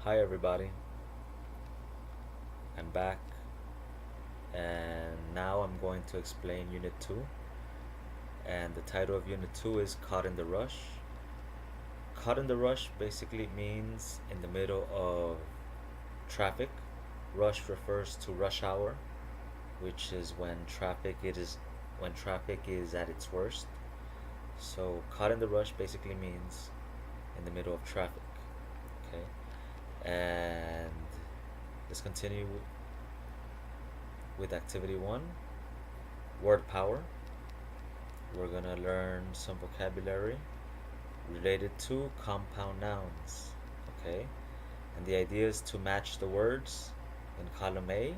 Hi everybody, I'm back and now I'm going to explain Unit 2, and the title of Unit 2 is Caught in the Rush. Caught in the rush basically means in the middle of traffic. Rush refers to rush hour, which is when traffic is at its worst. So caught in the rush basically means in the middle of traffic. Okay? And let's continue with activity 1, word power. We're gonna learn some vocabulary related to compound nouns. Okay, and the idea is to match the words in column A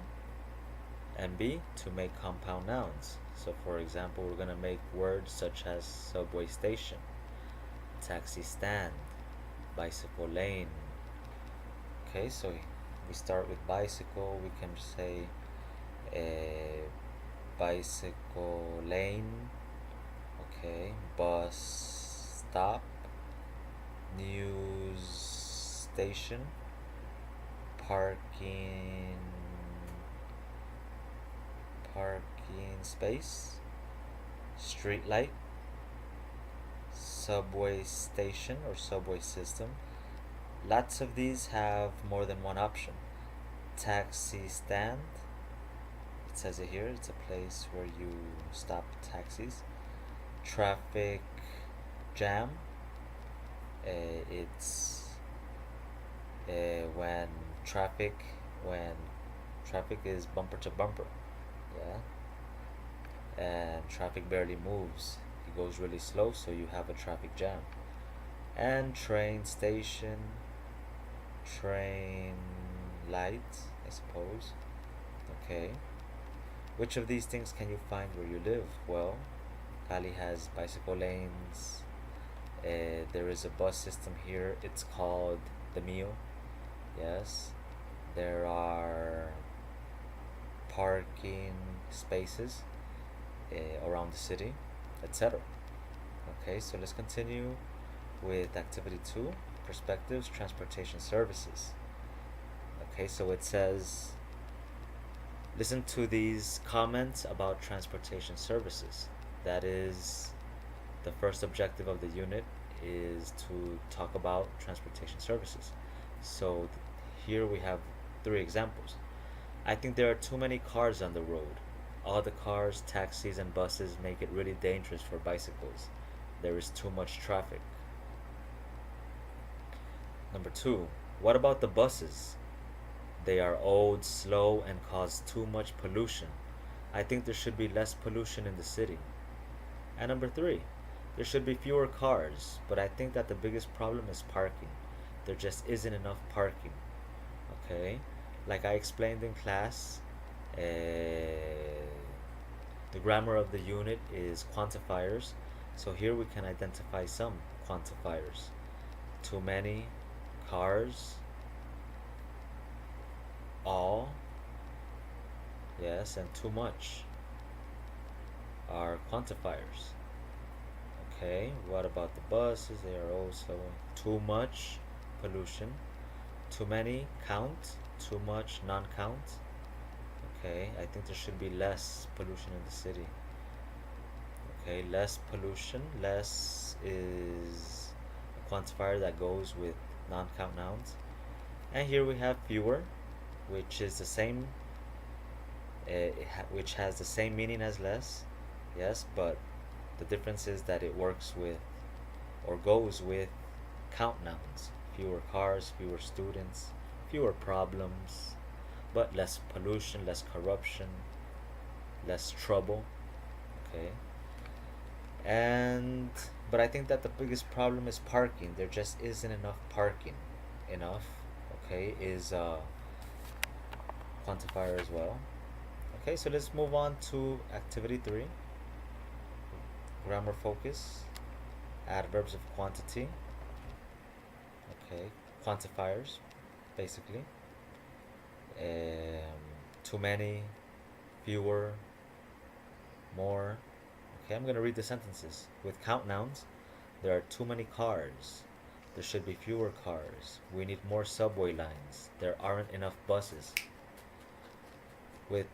and B to make compound nouns. So, for example, we're gonna make words such as subway station, taxi stand, bicycle lane. Okay, so we start with bicycle. We can say a bicycle lane. Okay, bus stop, news station, parking parking space, street light, subway station or subway system. Lots of these have more than one option. Taxi stand, it says it here, it's a place where you stop taxis. Traffic jam, it's when traffic when traffic is bumper to bumper, yeah, and traffic barely moves. It goes really slow, so you have a traffic jam. And train station, train light, I suppose. Okay. Which of these things can you find where you live? Well, Cali has bicycle lanes. There is a bus system here. It's called the Mio. Yes. There are parking spaces around the city, etc. Okay, so let's continue with activity 2, perspectives, transportation services. Okay, so it says, listen to these comments about transportation services. That is the first objective of the unit, is to talk about transportation services. So here we have 3 examples. I think there are too many cars on the road. All the cars, taxis, and buses make it really dangerous for bicycles. There is too much traffic. Number 2, what about the buses? They are old, slow, and cause too much pollution. I think there should be less pollution in the city. And number 3, there should be fewer cars, but I think that the biggest problem is parking. There just isn't enough parking. Okay? Like I explained in class, the grammar of the unit is quantifiers. So here we can identify some quantifiers. Too many cars, all, yes, and too much are quantifiers. Okay, what about the buses? They are also too much pollution, too many count, too much non count. Okay, I think there should be less pollution in the city. Okay, less pollution, less is a quantifier that goes with non count nouns. And here we have fewer, which is the same, which has the same meaning as less, yes, but the difference is that it works with or goes with count nouns. Fewer cars, fewer students, fewer problems, but less pollution, less corruption, less trouble. Okay. And but I think that the biggest problem is parking. There just isn't enough parking. Enough, okay, is a quantifier as well. Okay, so let's move on to activity 3, grammar focus, adverbs of quantity. Okay, quantifiers, basically. Um, Too many, fewer, more. Okay, I'm gonna read the sentences. With count nouns, there are too many cars. There should be fewer cars. We need more subway lines. There aren't enough buses. With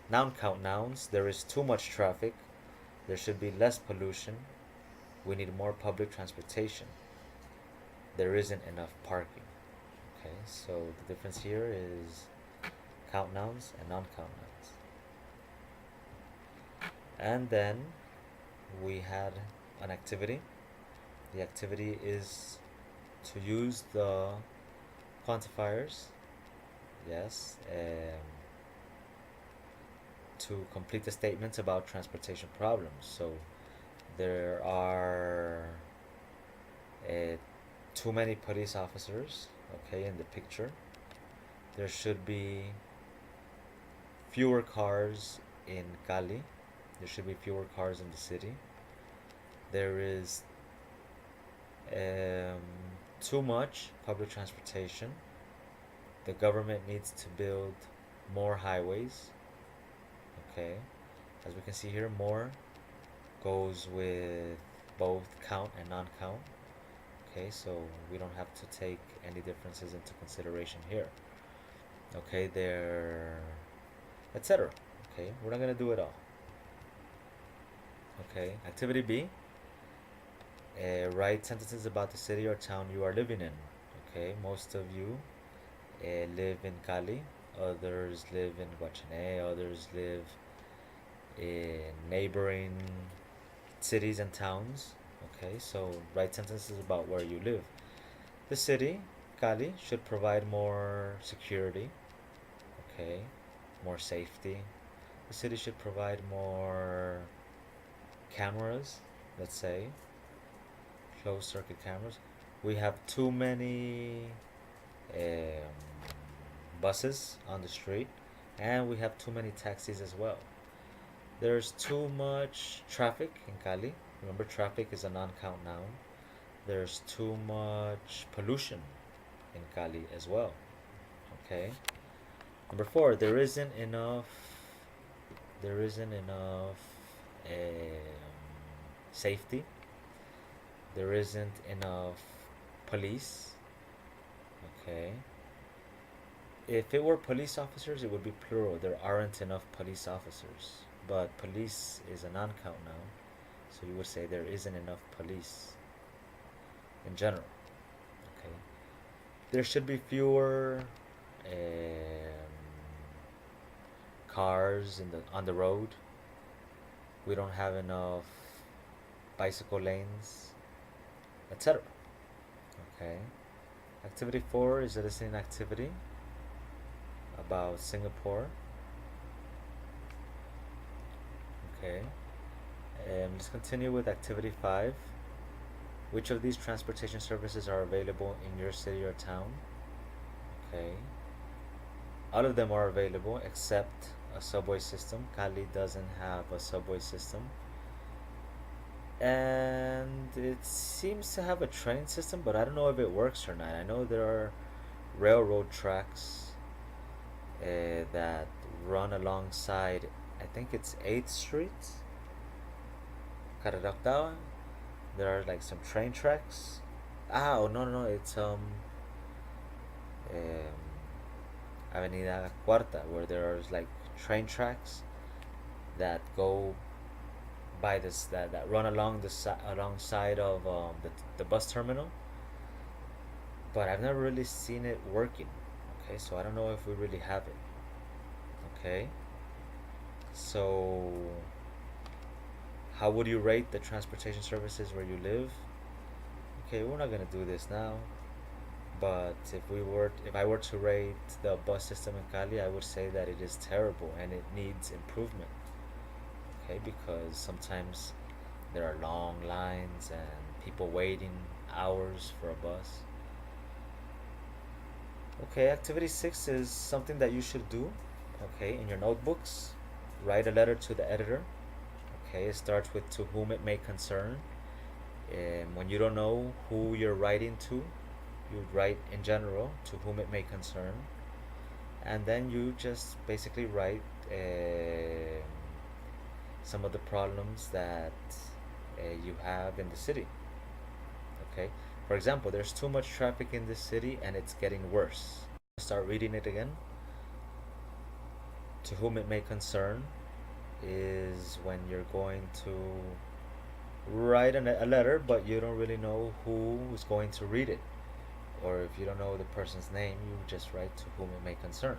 noun count nouns, there is too much traffic. There should be less pollution. We need more public transportation. There isn't enough parking. Okay, so the difference here is count nouns and non count nouns. And then we had an activity. The activity is to use the quantifiers, yes, to complete the statements about transportation problems. So there are uh, too many police officers, okay, in the picture. There should be fewer cars in Cali. There should be fewer cars in the city. There is um, too much public transportation. The government needs to build more highways. Okay, as we can see here, more goes with both count and non count. Okay, so we don't have to take any differences into consideration here. Okay, there, etc. Okay, we're not gonna do it all. Okay, activity B. Write sentences about the city or town you are living in. Okay, most of you live in Cali, others live in Guachane, others live in neighboring cities and towns. Okay, so write sentences about where you live. The city, Cali, should provide more security. Okay, more safety. The city should provide more cameras, let's say, closed circuit cameras. We have too many buses on the street, and we have too many taxis as well. There's too much traffic in Cali. Remember, traffic is a non count noun. There's too much pollution in Cali as well. Okay. Number four, there isn't enough safety. There isn't enough police. Okay. If it were police officers, it would be plural. There aren't enough police officers. But police is a non count noun, so you would say there isn't enough police in general. Okay. There should be fewer cars on the road. We don't have enough bicycle lanes, etc. Okay. Activity 4 is a listening activity about Singapore. Okay. Let's continue with activity 5. Which of these transportation services are available in your city or town? Okay. All of them are available except a subway system. Cali doesn't have a subway system. And it seems to have a train system, but I don't know if it works or not. I know there are railroad tracks that run alongside, I think it's 8th Street, Caradoctao. There are like some train tracks. Oh no no no! It's um Avenida Cuarta, where there are like train tracks that go by this that run along alongside of the bus terminal. But I've never really seen it working. Okay, so I don't know if we really have it. Okay, so how would you rate the transportation services where you live? Okay, we're not gonna do this now. But if I were to rate the bus system in Cali, I would say that it is terrible and it needs improvement. Okay, because sometimes there are long lines and people waiting hours for a bus. Okay, activity 6 is something that you should do. Okay, in your notebooks, write a letter to the editor. Okay, it starts with to whom it may concern. And when you don't know who you're writing to, you write in general to whom it may concern, and then you just basically write some of the problems that you have in the city. Okay, For example, there's too much traffic in this city and it's getting worse. Start reading it again. To whom it may concern is when you're going to write a letter, but you don't really know who is going to read it. Or if you don't know the person's name, you just write to whom it may concern.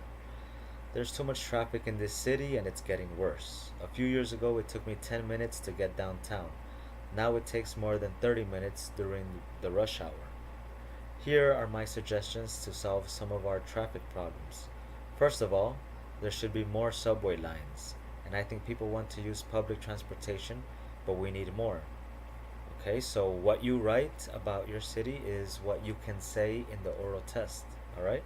There's too much traffic in this city and it's getting worse. A few years ago, it took me 10 minutes to get downtown. Now it takes more than 30 minutes during the rush hour. Here are my suggestions to solve some of our traffic problems. First of all, there should be more subway lines, and I think people want to use public transportation, but we need more. Okay, so what you write about your city is what you can say in the oral test, all right?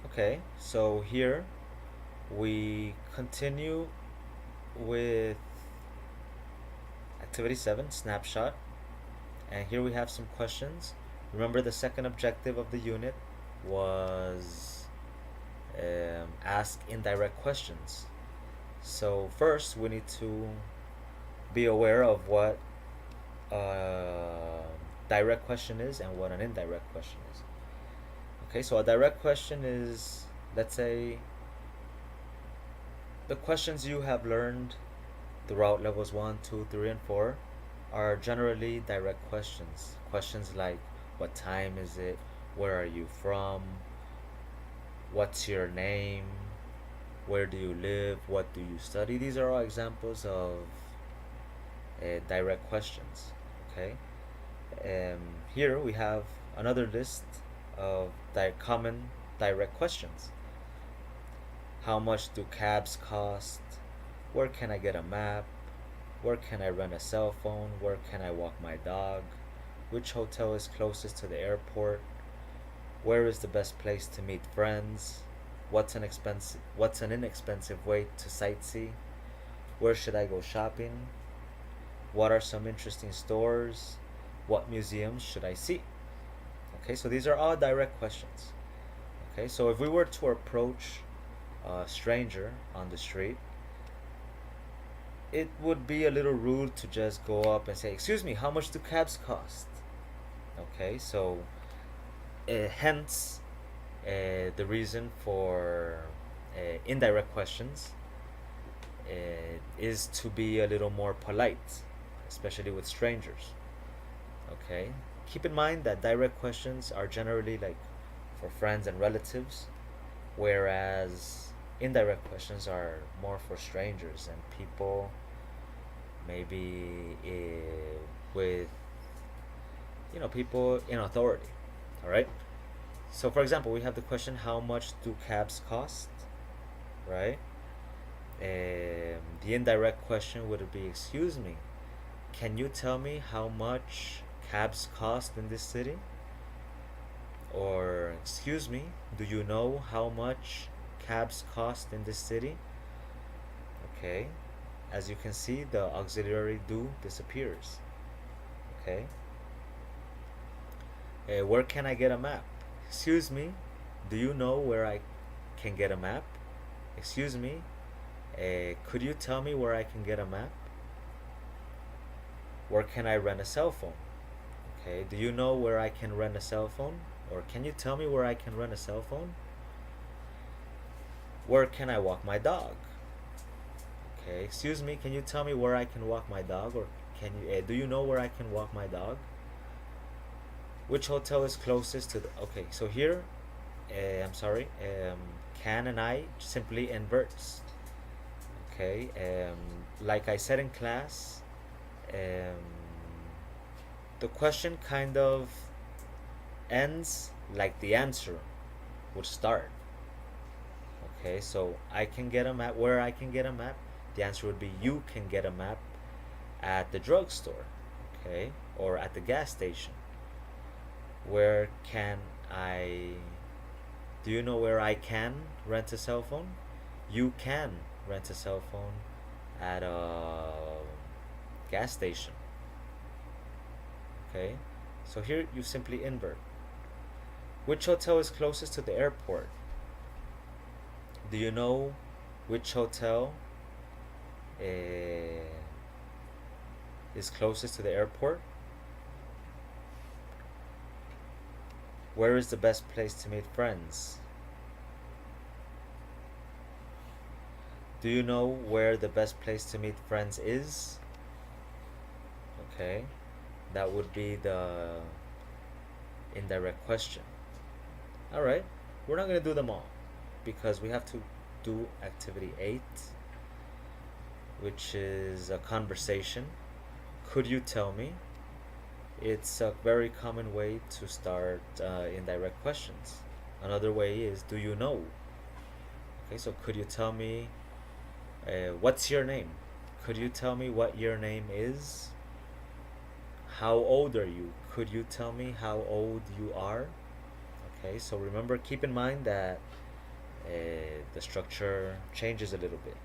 Okay, so here we continue with activity 7, snapshot. And here we have some questions. Remember, the second objective of the unit was ask indirect questions. So first we need to be aware of what a direct question is and what an indirect question is. Okay, so a direct question is, let's say, the questions you have learned throughout levels 1, 2, 3, and 4 are generally direct questions. Questions like, what time is it? Where are you from? What's your name? Where do you live? What do you study? These are all examples of direct questions. Okay. Here we have another list of common direct questions. How much do cabs cost? Where can I get a map? Where can I rent a cell phone? Where can I walk my dog? Which hotel is closest to the airport? Where is the best place to meet friends? What's an inexpensive way to sightsee? Where should I go shopping? What are some interesting stores? What museums should I see? Okay, so these are all direct questions. Okay, so if we were to approach a stranger on the street, it would be a little rude to just go up and say, "Excuse me, how much do cabs cost?" Okay, so hence the reason for indirect questions is to be a little more polite, especially with strangers. Okay, keep in mind that direct questions are generally like for friends and relatives, whereas indirect questions are more for strangers and people maybe with people in authority. All right, so for example, we have the question, how much do cabs cost, right? The indirect question would be, excuse me, can you tell me how much cabs cost in this city? Or, excuse me, do you know how much cabs cost in this city? Okay, as you can see, the auxiliary do disappears. Okay, where can I get a map? Excuse me, do you know where I can get a map? Excuse me, could you tell me where I can get a map? Where can I rent a cell phone? Okay, do you know where I can rent a cell phone? Or can you tell me where I can rent a cell phone? Where can I walk my dog? Okay, excuse me, can you tell me where I can walk my dog? Or do you know where I can walk my dog? Which hotel is closest to the, okay, so here, I'm sorry, can and I simply inverts. Okay, like I said in class, um, the question kind of ends like the answer would start. Okay, so I can get a map. Where I can get a map, the answer would be, you can get a map at the drugstore, okay, or at the gas station. Where can I, do you know where I can rent a cell phone? You can rent a cell phone at a gas station. Okay, so here you simply invert. Which hotel is closest to the airport? Do you know which hotel is closest to the airport? Where is the best place to meet friends? Do you know where the best place to meet friends is? Okay, that would be the indirect question. Alright, we're not going to do them all because we have to do activity 8, which is a conversation. Could you tell me? It's a very common way to start indirect questions. Another way is, do you know? Okay, so could you tell me what's your name? Could you tell me what your name is? How old are you? Could you tell me how old you are? Okay, so remember, keep in mind that the structure changes a little bit.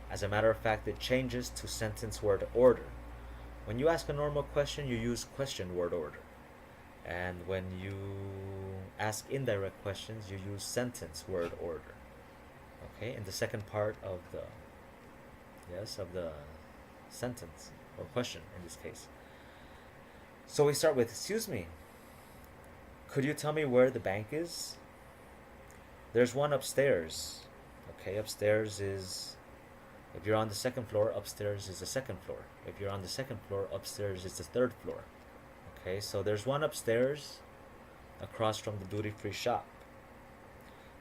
As a matter of fact, it changes to sentence word order. When you ask a normal question, you use question word order. And when you ask indirect questions, you use sentence word order. Okay, in the second part of the sentence or question in this case. So we start with, excuse me, could you tell me where the bank is? There's one upstairs. Okay, upstairs is, if you're on the second floor, upstairs is the second floor. If you're on the second floor, upstairs is the third floor. Okay, so there's one upstairs across from the duty-free shop.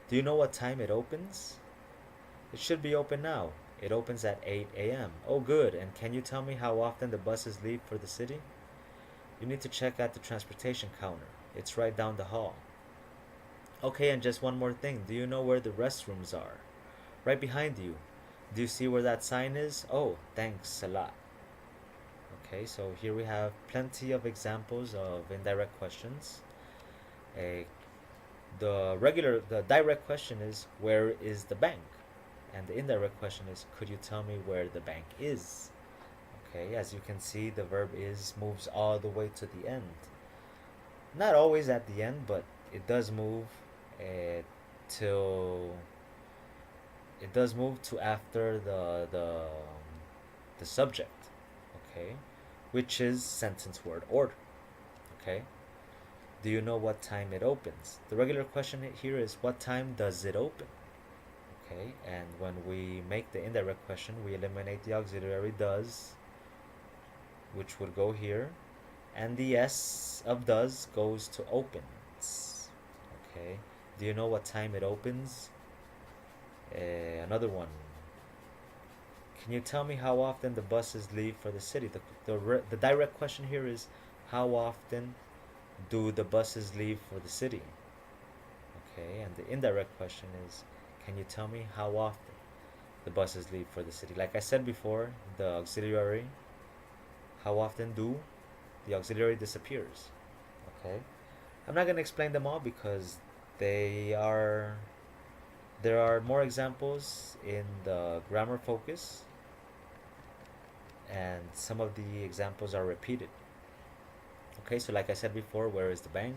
Do you know what time it opens? It should be open now. It opens at 8 a.m. Oh, good. And can you tell me how often the buses leave for the city? You need to check at the transportation counter. It's right down the hall. Okay, and just one more thing. Do you know where the restrooms are? Right behind you. Do you see where that sign is? Oh, thanks a lot. Okay, so here we have plenty of examples of indirect questions. The direct question is, where is the bank? And the indirect question is, could you tell me where the bank is? Okay, as you can see, the verb is moves all the way to the end. Not always at the end, but it does move till it does move to after the subject. Okay, which is sentence word order. Okay, do you know what time it opens? The regular question here is, what time does it open? Okay, and when we make the indirect question, we eliminate the auxiliary does, which would go here, and the S of does goes to opens. Okay, do you know what time it opens? Another one. Can you tell me how often the buses leave for the city? The direct question here is, how often do the buses leave for the city? Okay, and the indirect question is, can you tell me how often the buses leave for the city? Like I said before, the auxiliary, how often do, the auxiliary disappears. Okay, I'm not going to explain them all because there are more examples in the grammar focus, and some of the examples are repeated. Okay, so like I said before, where is the bank?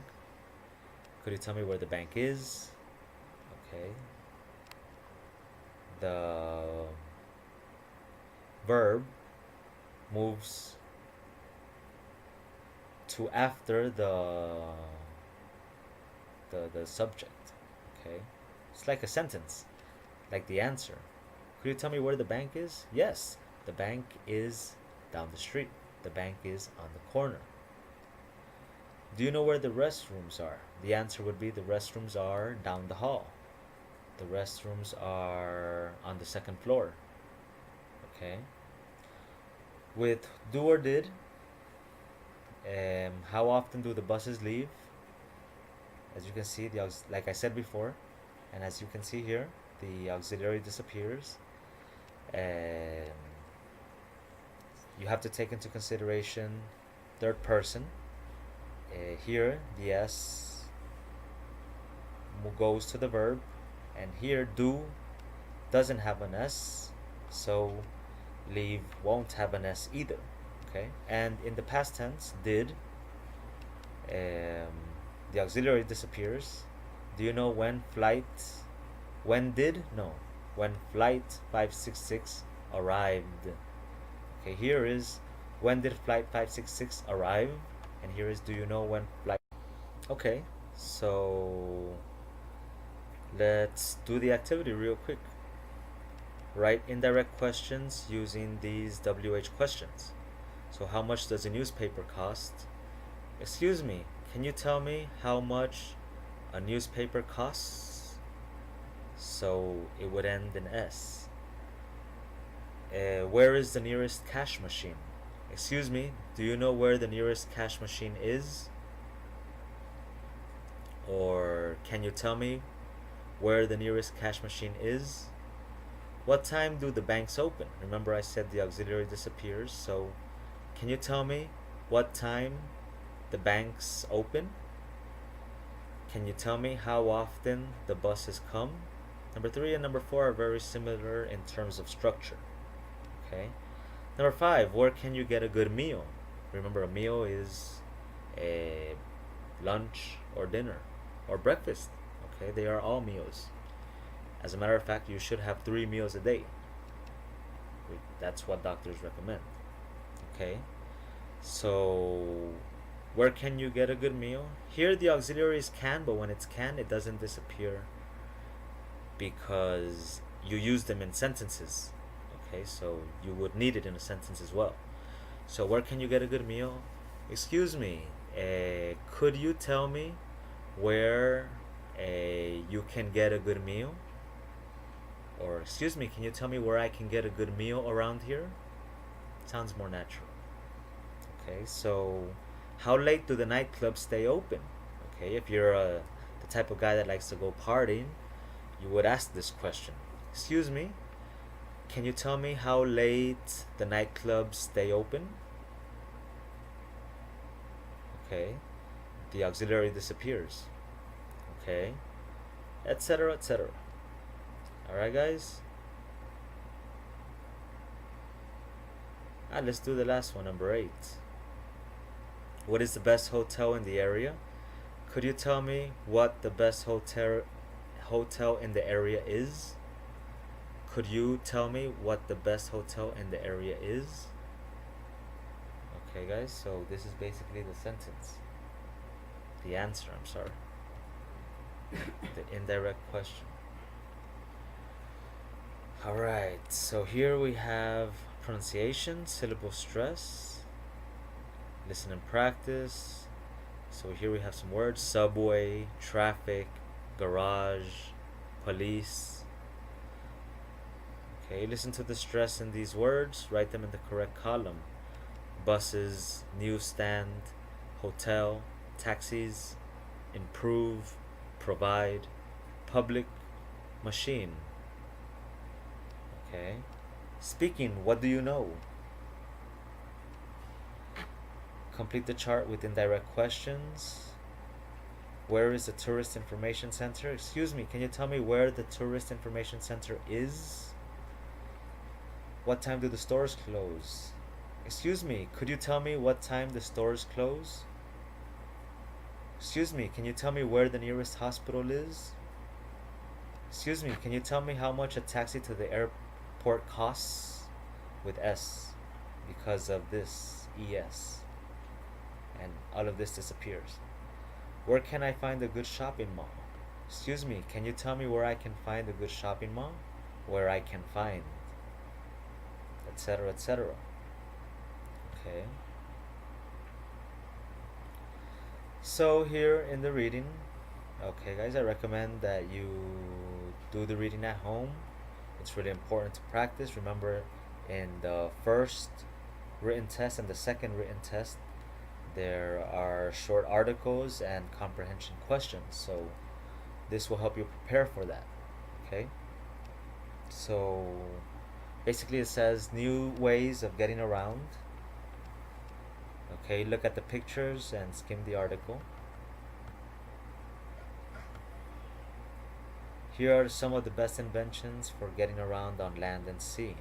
Could you tell me where the bank is? Okay, the verb moves to after the subject. Okay, it's like a sentence, like the answer. Could you tell me where the bank is? Yes, the bank is down the street. The bank is on the corner. Do you know where the restrooms are? The answer would be, the restrooms are down the hall. The restrooms are on the second floor. Okay. With do or did, how often do the buses leave? As you can see, like I said before, and as you can see here, the auxiliary disappears. And you have to take into consideration third person. Here, the S goes to the verb, and here do doesn't have an S, so leave won't have an S either. Okay, and in the past tense, did, the auxiliary disappears. Do you know when flight 566 arrived? Okay, here is When did flight 566 arrive? And here is, do you know when flight? Okay, so let's do the activity real quick. Write indirect questions using these WH questions. So how much does a newspaper cost? Excuse me, can you tell me how much a newspaper costs? So it would end in S. Where is the nearest cash machine? Excuse me, do you know where the nearest cash machine is? Or can you tell me where the nearest cash machine is? What time do the banks open? Remember I said the auxiliary disappears, so can you tell me what time the banks open? Can you tell me how often the buses come? Number 3 and number 4 are very similar in terms of structure. Okay. Number 5, where can you get a good meal? Remember, a meal is a lunch or dinner or breakfast. Okay, they are all meals. As a matter of fact, you should have 3 meals a day. That's what doctors recommend. Okay, so where can you get a good meal? Here the auxiliary is can, but when it's can, it doesn't disappear because you use them in sentences. Okay, so you would need it in a sentence as well. So where can you get a good meal? Excuse me, could you tell me where you can get a good meal? Or excuse me, can you tell me where I can get a good meal around here? Sounds more natural. Okay, so how late do the nightclubs stay open? Okay, if you're the type of guy that likes to go partying, you would ask this question. Excuse me, can you tell me how late the nightclubs stay open? Okay, the auxiliary disappears. Okay, etc., etc. Alright, guys? Let's do the last one, number 8. What is the best hotel in the area? Could you tell me what the best hotel in the area is? Could you tell me what the best hotel in the area is? Okay, guys, so this is basically the sentence. The answer, I'm sorry. The indirect question. Alright, so here we have pronunciation, syllable stress, listen and practice. So here we have some words: subway, traffic, garage, police. Okay, listen to the stress in these words, write them in the correct column: buses, newsstand, hotel, taxis, improve, provide, public, machine. Okay. Speaking, what do you know? Complete the chart with indirect questions. Where is the tourist information center? Excuse me, can you tell me where the tourist information center is? What time do the stores close? Excuse me, could you tell me what time the stores close? Excuse me, can you tell me where the nearest hospital is? Excuse me, can you tell me how much a taxi to the airport costs? With S, because of this ES. And all of this disappears. Where can I find a good shopping mall? Excuse me, can you tell me where I can find a good shopping mall? Where I can find, etc., etc. Okay. So here in the reading, okay guys, I recommend that you do the reading at home. It's really important to practice. Remember, in the first written test and the second written test, there are short articles and comprehension questions. So this will help you prepare for that. Okay. So basically it says new ways of getting around. Okay, look at the pictures and skim the article. Here are some of the best inventions for getting around on land and sea.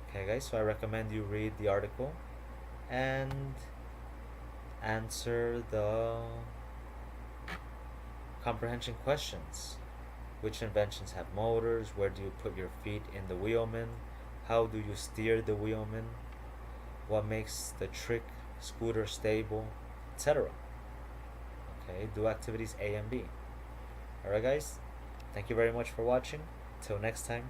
Okay guys, so I recommend you read the article and answer the comprehension questions. Which inventions have motors? Where do you put your feet in the wheelman? How do you steer the wheelman? What makes the trick scooter stable, etc. Okay, do activities A and B. Alright, guys, thank you very much for watching. Till next time,